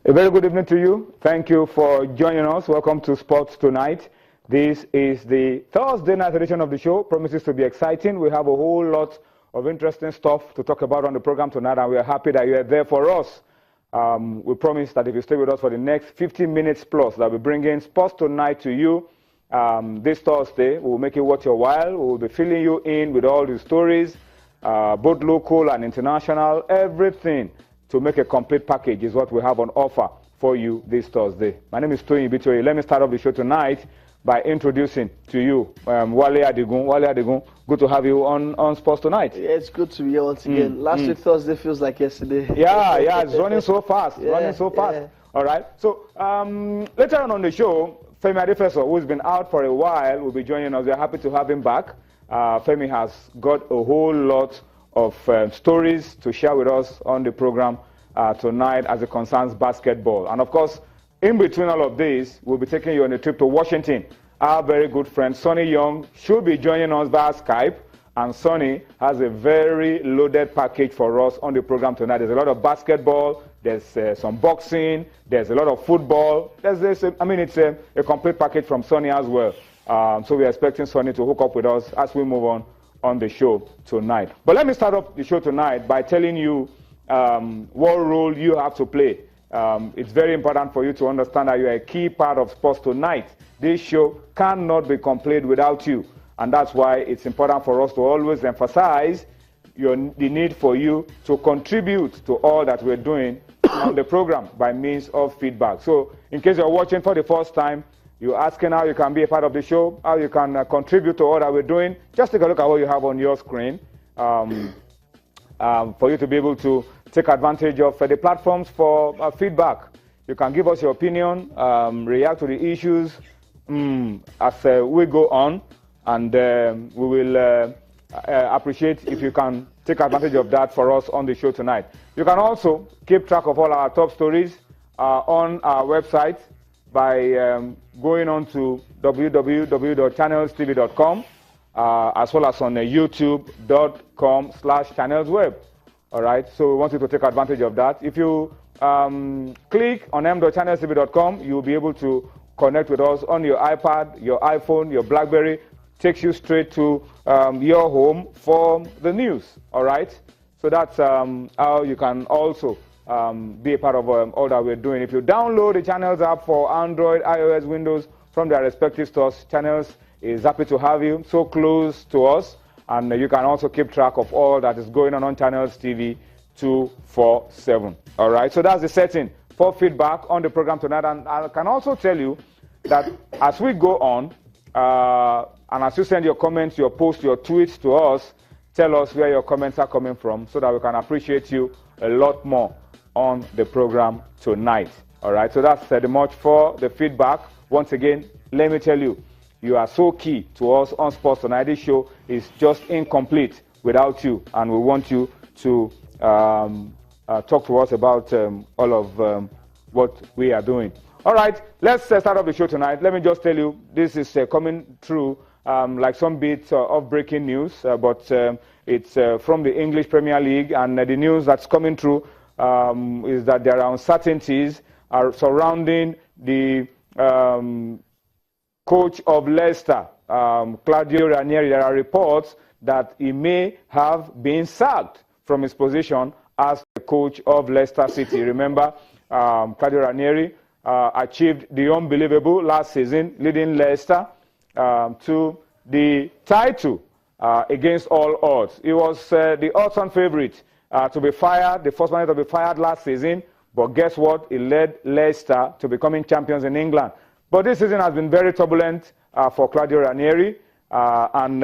A very good evening to you. Thank you for joining us. Welcome to Sports Tonight. This is the Thursday night edition of the show. Promises to be exciting. We have a whole lot of interesting stuff to talk about on the program tonight, and we are happy that you are there for us. We promise that if you stay with us for the next 15 minutes plus, that we'll bring in Sports Tonight to you this Thursday. We'll make it worth your while. We'll be filling you in with all the stories, both local and international, everything to make a complete package is what we have on offer for you this Thursday. My name is Tony Bitoye. Let me start off the show tonight by introducing to you Wale Adigun. Wale Adigun, good to have you on Sports Tonight. Yeah, it's good to be here once again. Last week Thursday feels like yesterday. Yeah, it's running so fast. All right. So later on the show, Femi Adefeso, who's been out for a while, will be joining us. We're happy to have him back. Femi has got a whole lot of stories to share with us on the program tonight as it concerns basketball. And of course, in between all of this, we'll be taking you on a trip to Washington. Our very good friend Sonny Young should be joining us via Skype, and Sonny has a very loaded package for us on the program tonight. There's a lot of basketball, there's some boxing, there's a lot of football. It's a complete package from Sonny as well. So we're expecting Sonny to hook up with us as we move on the show tonight. But let me start off the show tonight by telling you what role you have to play. It's very important for you to understand that you are a key part of Sports Tonight. This show cannot be complete without you, and that's why it's important for us to always emphasize the need for you to contribute to all that we're doing on the program by means of feedback. So in case you're watching for the first time, you're asking how you can be a part of the show, how you can contribute to all that we're doing, just take a look at what you have on your screen for you to be able to take advantage of the platforms for feedback. You can give us your opinion, react to the issues as we go on, and we will appreciate if you can take advantage of that for us on the show tonight. You can also keep track of all our top stories on our website by going on to www.channelstv.com as well as on youtube.com/channelsweb. All right, so we want you to take advantage of that. If you click on m.channelstv.com, you'll be able to connect with us on your iPad, your iPhone, your BlackBerry. Takes you straight to your home for the news. All right, so that's how you can also be a part of all that we're doing. If you download the Channels app for Android, iOS, Windows from their respective stores, Channels is happy to have you so close to us, and you can also keep track of all that is going on Channels TV 247. All right, so that's the setting for feedback on the program tonight. And I can also tell you that as we go on, and as you send your comments, your posts, your tweets to us, tell us where your comments are coming from so that we can appreciate you a lot more on the program tonight. All right, so that's the much for the feedback. Once again, let me tell you, you are so key to us on Sports Tonight. This show is just incomplete without you, and we want you to talk to us about all of what we are doing. All right, let's start off the show tonight. Let me just tell you, this is coming through like some bits of breaking news, but it's from the English Premier League, and the news that's coming through is that there are uncertainties surrounding the coach of Leicester, Claudio Ranieri. There are reports that he may have been sacked from his position as the coach of Leicester City. Remember, Claudio Ranieri achieved the unbelievable last season, leading Leicester to the title against all odds. He was the odds-on favorite to be fired, the first manager to be fired last season, but guess what? He led Leicester to becoming champions in England. But this season has been very turbulent for Claudio Ranieri, and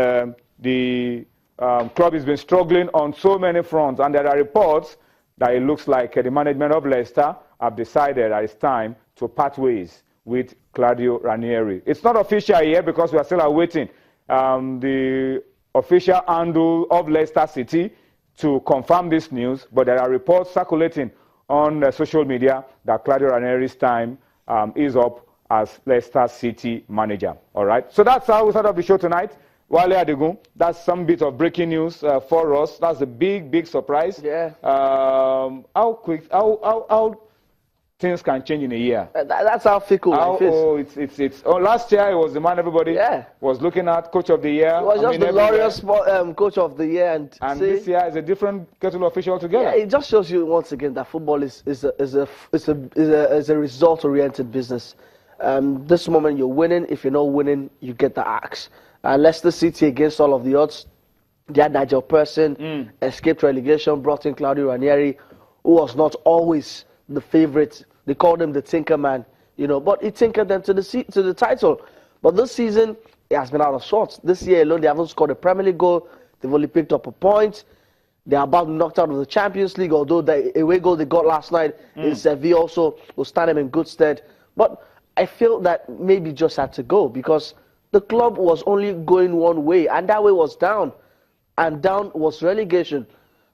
the club has been struggling on so many fronts, and there are reports that it looks like the management of Leicester have decided that it's time to part ways with Claudio Ranieri. It's not official yet because we are still awaiting the official handle of Leicester City to confirm this news, but there are reports circulating on social media that Claudio Ranieri's time is up as Leicester City manager. All right, so that's how we start off the show tonight. Wale Adigun, that's some bit of breaking news for us. That's a big surprise. Yeah. How things can change in a year. That's how fickle life is. Last year it was the man everybody was looking at, coach of the year. It was just the glorious coach of the year, and this year is a different kettle of fish altogether. Yeah, it just shows you once again that football is a result-oriented business. This moment you're winning. If you're not winning, you get the axe. Leicester City, against all of the odds, they had Nigel Pearson, escaped relegation, brought in Claudio Ranieri, who was not always the favourite. They called him the Tinker Man, but he tinkered them to the title. But this season, it has been out of sorts. This year alone, they haven't scored a Premier League goal. They've only picked up a point. They are about knocked out of the Champions League, although the away goal they got last night in Sevilla also will stand them in good stead. But I feel that maybe just had to go because the club was only going one way, and that way was down. And down was relegation.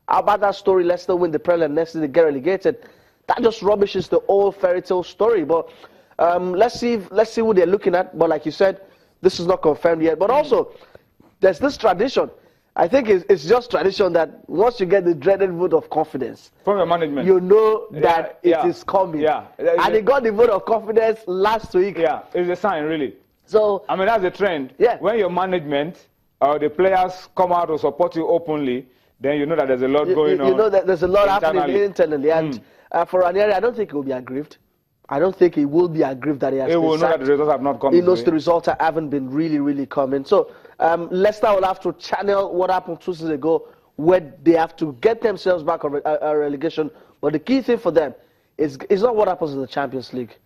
How about that story, Leicester win the Premier League, next thing they get relegated? That just rubbishes the old fairy tale story. But let's see who they're looking at. But like you said, this is not confirmed yet. But also, there's this tradition. I think it's just tradition that once you get the dreaded vote of confidence from your management, you know that it is coming. And they got the vote of confidence last week. Yeah, it's a sign, really. So I mean, that's the trend. Yeah. When your management or the players come out to support you openly, then you know that there's a lot going on. You know that there's a lot happening internally. And for Ranieri, I don't think he will be aggrieved. I don't think he will be aggrieved that he has been will know that the results have not come. He knows the results haven't been really coming. So Leicester will have to channel what happened 2 seasons ago, where they have to get themselves back on a relegation. But the key thing for them is not what happens in the Champions League.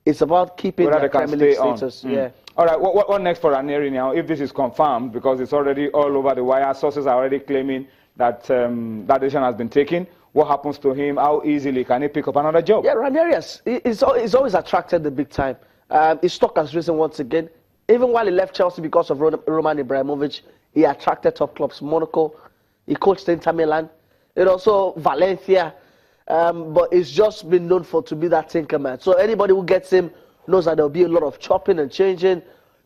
It's about keeping their Premier League status. Yeah. All right, what next for Ranieri now, if this is confirmed, because it's already all over the wire, sources are already claiming that that decision has been taken. What happens to him? How easily can he pick up another job? Yeah, Ranieri he's always attracted the big time. His stock has risen once again. Even while he left Chelsea because of Roman Ibrahimovic, he attracted top clubs. Monaco, he coached Inter Milan, and also Valencia. But he's just been known to be that tinker man. So anybody who gets him knows that there'll be a lot of chopping and changing.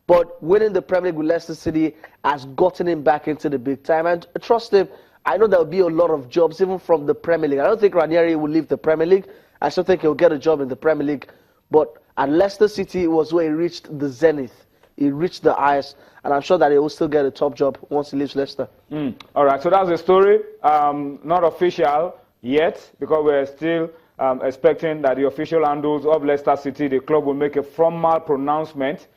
But winning the Premier League with Leicester City has gotten him back into the big time. And trust him, I know there'll be a lot of jobs even from the Premier League. I don't think Ranieri will leave the Premier League. I still think he'll get a job in the Premier League. But at Leicester City was where he reached the zenith. He reached the highest. And I'm sure that he will still get a top job once he leaves Leicester. All right, so that's the story. Not official yet, because we're still expecting that the official handles of Leicester City, the club will make a formal pronouncement